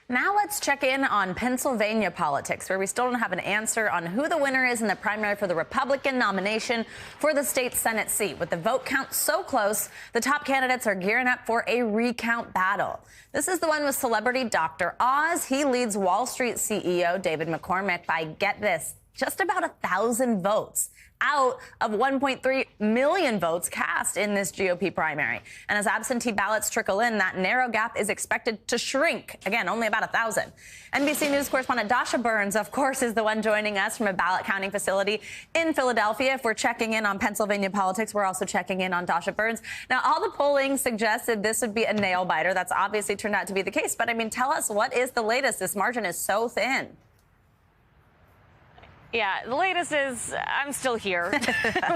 Speaker 2: Now let's check in on Pennsylvania politics, where we still don't have an answer on who the winner is in the primary for the Republican nomination for the state Senate seat. With the vote count so close, the top candidates are gearing up for a recount battle. This is the one with celebrity Dr. Oz. He leads Wall Street CEO David McCormick by, get this, just about 1,000 votes out of 1.3 million votes cast in this GOP primary. And as absentee ballots trickle in, that narrow gap is expected to shrink. Again, only about 1,000. NBC News correspondent Dasha Burns, of course, is the one joining us from a ballot counting facility in Philadelphia. If we're checking in on Pennsylvania politics, we're also checking in on Dasha Burns. Now, all the polling suggested this would be a nail biter. That's obviously turned out to be the case. But I mean, tell us, what is the latest? This margin is so thin.
Speaker 6: Yeah, the latest is I'm still here.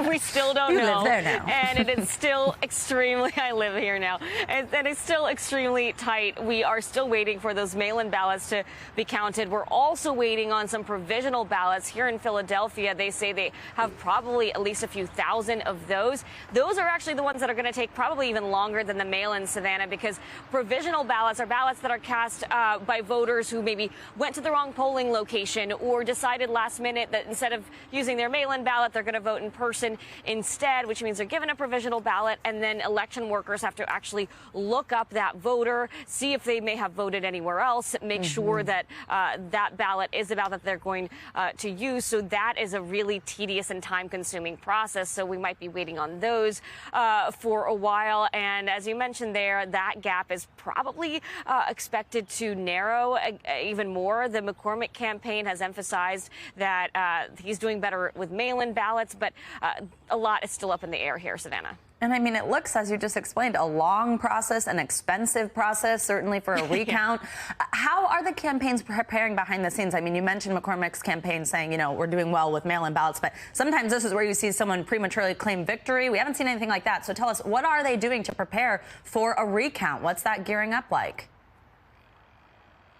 Speaker 6: We still don't know.
Speaker 2: You live there now.
Speaker 6: And it is still extremely, I live here now. And it's still extremely tight. We are still waiting for those mail-in ballots to be counted. We're also waiting on some provisional ballots here in Philadelphia. They say they have probably at least a few thousand of those. Those are actually the ones that are going to take probably even longer than the mail-in, Savannah, because provisional ballots are ballots that are cast by voters who maybe went to the wrong polling location or decided last minute that instead of using their mail-in ballot, they're going to vote in person instead, which means they're given a provisional ballot, and then election workers have to actually look up that voter, see if they may have voted anywhere else, make sure that that ballot is a ballot that they're going to use. So that is a really tedious and time-consuming process. So we might be waiting on those for a while. And as you mentioned there, that gap is probably expected to narrow even more. The McCormick campaign has emphasized that he's doing better with mail-in ballots, but a lot is still up in the air here, Savannah.
Speaker 2: And I mean, it looks, as you just explained, a long process, an expensive process, certainly for a recount. How are the campaigns preparing behind the scenes? I mean, you mentioned McCormick's campaign saying, you know, we're doing well with mail-in ballots, but sometimes this is where you see someone prematurely claim victory. We haven't seen anything like that. So tell us, what are they doing to prepare for a recount? What's that gearing up like?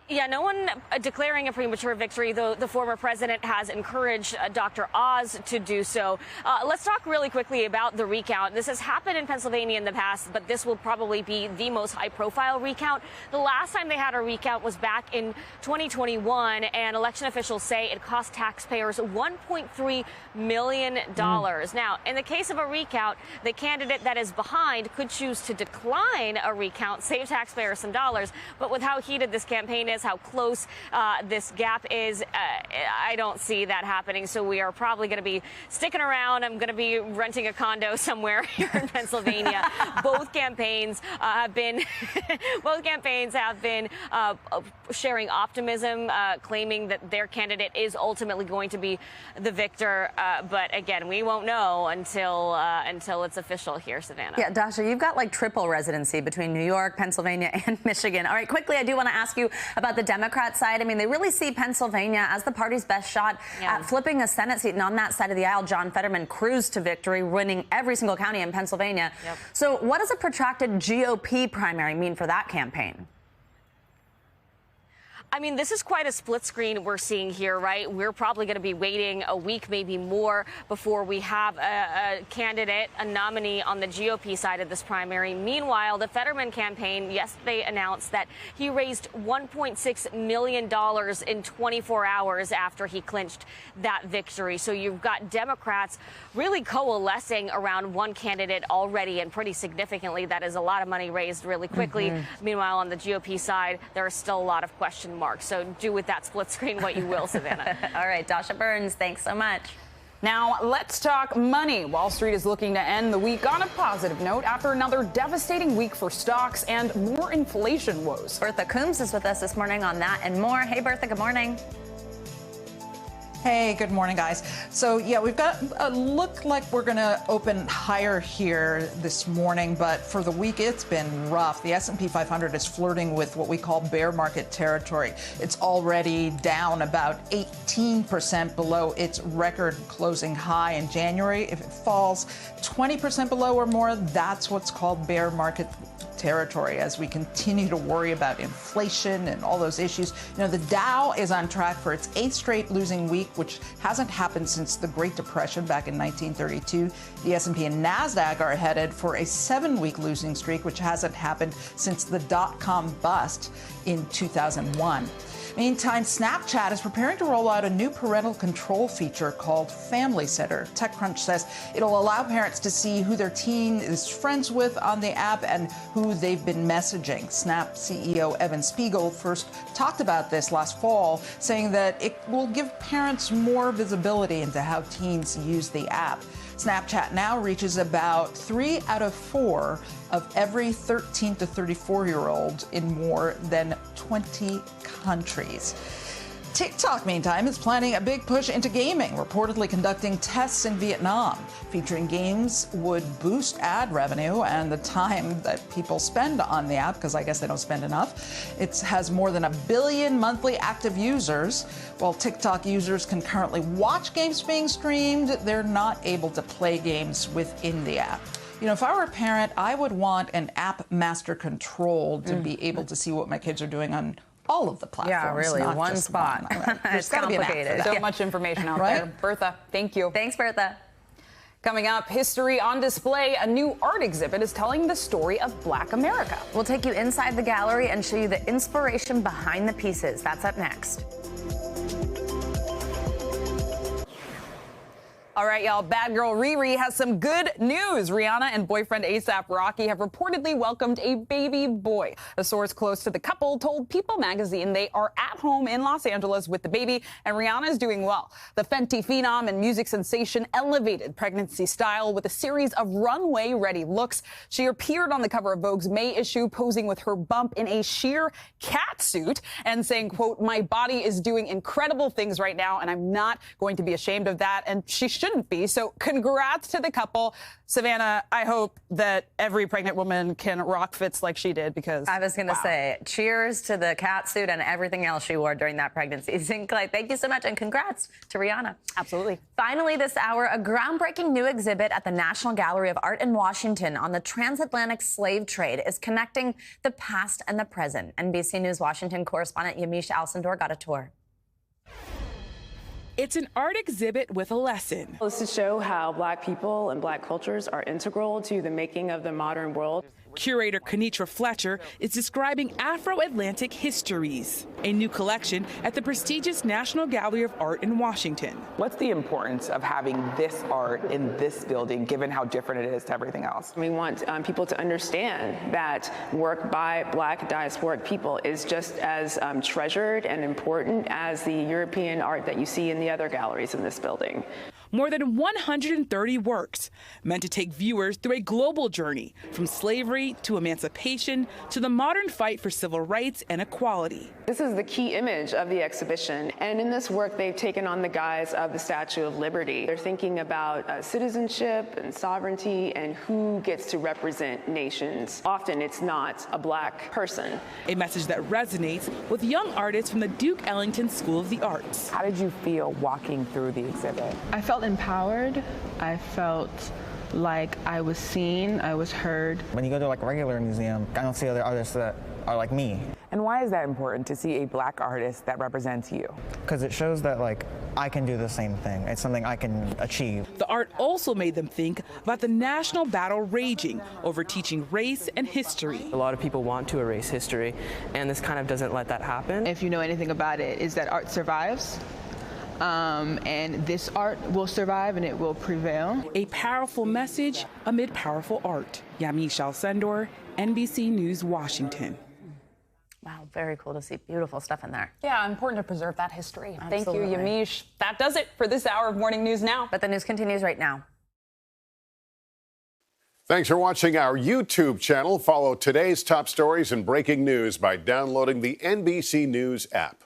Speaker 6: Yeah, no one declaring a premature victory, though the former president has encouraged Dr. Oz to do so. Let's talk really quickly about the recount. This has happened in Pennsylvania in the past, but this will probably be the most high-profile recount. The last time they had a recount was back in 2021, and election officials say it cost taxpayers $1.3 million. Now, in the case of a recount, the candidate that is behind could choose to decline a recount, save taxpayers some dollars, but with how heated this campaign is, how close this gap is, I don't see that happening. So we are probably going to be sticking around. I'm going to be renting a condo somewhere here in Pennsylvania. Both campaigns have been sharing optimism, claiming that their candidate is ultimately going to be the victor. But again, we won't know until it's official here, Savannah.
Speaker 2: Yeah, Dasha, you've got like triple residency between New York, Pennsylvania, and Michigan. All right, quickly, I do want to ask you about the Democrat side. I mean, they really see Pennsylvania as the party's best shot at flipping a Senate seat. And on that side of the aisle, John Fetterman cruised to victory, winning every single county in Pennsylvania. So what does a protracted GOP primary mean for that campaign?
Speaker 6: I mean, this is quite a split screen we're seeing here, right? We're probably going to be waiting a week, maybe more, before we have a candidate, a nominee on the GOP side of this primary. Meanwhile, the Fetterman campaign yesterday announced that he raised $1.6 million in 24 hours after he clinched that victory. So you've got Democrats really coalescing around one candidate already, and pretty significantly. That is a lot of money raised really quickly. Meanwhile, on the GOP side, there are still a lot of question marks. So do with that split screen what you will, Savannah.
Speaker 2: All right, Dasha Burns, thanks so much.
Speaker 1: Now, let's talk money. Wall Street is looking to end the week on a positive note after another devastating week for stocks and more inflation woes.
Speaker 2: Bertha Coombs is with us this morning on that and more. Hey, Bertha, good morning.
Speaker 7: Hey, good morning, guys. So, yeah, we've got a look like we're going to open higher here this morning, but for the week, it's been rough. The S&P 500 is flirting with what we call bear market territory. It's already down about 18% below its record closing high in January. If it falls 20% below or more, that's what's called bear market territory as we continue to worry about inflation and all those issues. You know, the Dow is on track for its 8th straight losing week, which hasn't happened since the Great Depression back in 1932. The S&P and NASDAQ are headed for a 7-week losing streak, which hasn't happened since the dot-com bust in 2001. Meantime, Snapchat is preparing to roll out a new parental control feature called Family Sitter. TechCrunch says it'll allow parents to see who their teen is friends with on the app and who they've been messaging. Snap CEO Evan Spiegel first talked about this last fall, saying that it will give parents more visibility into how teens use the app. Snapchat now reaches about 3 out of 4 of every 13 to 34-year-old in more than 20 countries. TikTok, meantime, is planning a big push into gaming, reportedly conducting tests in Vietnam. Featuring games would boost ad revenue and the time that people spend on the app, because I guess they don't spend enough. It has more than 1 billion monthly active users. While TikTok users can currently watch games being streamed, they're not able to play games within the app. You know, if I were a parent, I would want an app master control to be able to see what my kids are doing on all of the platforms.
Speaker 2: Yeah, really, one spot.
Speaker 1: It's complicated. So much information out there. Bertha, thank you.
Speaker 2: Thanks, Bertha.
Speaker 1: Coming up, history on display. A new art exhibit is telling the story of Black America.
Speaker 2: We'll take you inside the gallery and show you the inspiration behind the pieces. That's up next.
Speaker 1: All right, y'all. Bad girl Riri has some good news. Rihanna and boyfriend A$AP Rocky have reportedly welcomed a baby boy. A source close to the couple told People magazine they are at home in Los Angeles with the baby, and Rihanna is doing well. The Fenty phenom and music sensation elevated pregnancy style with a series of runway-ready looks. She appeared on the cover of Vogue's May issue, posing with her bump in a sheer cat suit and saying, quote, "My body is doing incredible things right now, and I'm not going to be ashamed of that." And she shouldn't be. So congrats to the couple. Savannah, I hope that every pregnant woman can rock fits like she did, because
Speaker 2: I was going to say, cheers to the cat suit and everything else she wore during that pregnancy. Clay, thank you so much, and congrats to Rihanna.
Speaker 1: Absolutely.
Speaker 2: Finally this hour, a groundbreaking new exhibit at the National Gallery of Art in Washington on the transatlantic slave trade is connecting the past and the present. NBC News Washington correspondent Yamiche Alcindor got a tour.
Speaker 8: It's an art exhibit with a lesson.
Speaker 9: It's to show how Black people and Black cultures are integral to the making of the modern world.
Speaker 8: Curator Kenitra Fletcher is describing Afro-Atlantic histories, a new collection at the prestigious National Gallery of Art in Washington.
Speaker 10: What's the importance of having this art in this building, given how different it is to everything else?
Speaker 9: We want people to understand that work by Black diasporic people is just as treasured and important as the European art that you see in the other galleries in this building.
Speaker 8: More than 130 works meant to take viewers through a global journey from slavery to emancipation to the modern fight for civil rights and equality.
Speaker 9: This is the key image of the exhibition, and in this work they've taken on the guise of the Statue of Liberty. They're thinking about citizenship and sovereignty and who gets to represent nations. Often it's not a Black person.
Speaker 8: A message that resonates with young artists from the Duke Ellington School of the Arts.
Speaker 10: How did you feel walking through the exhibit?
Speaker 11: I felt empowered. I felt like I was seen, I was heard.
Speaker 12: When you go to like a regular museum, I don't see other artists that are like me.
Speaker 10: And why is that important to see a Black artist that represents you?
Speaker 12: Because it shows that like I can do the same thing. It's something I can achieve.
Speaker 8: The art also made them think about the national battle raging over teaching race and history.
Speaker 14: A lot of people want to erase history, and this kind of doesn't let that happen.
Speaker 11: If you know anything about it, is that art survives. And this art will survive and it will prevail.
Speaker 8: A powerful message amid powerful art. Yamiche Alcindor, NBC News, Washington.
Speaker 2: Wow, very cool to see beautiful stuff in there.
Speaker 1: Yeah, important to preserve that history.
Speaker 2: Absolutely.
Speaker 1: Thank you, Yamiche. That does it for this hour of Morning News Now.
Speaker 2: But the news continues right now.
Speaker 27: Thanks for watching our YouTube channel. Follow today's top stories and breaking news by downloading the NBC News app.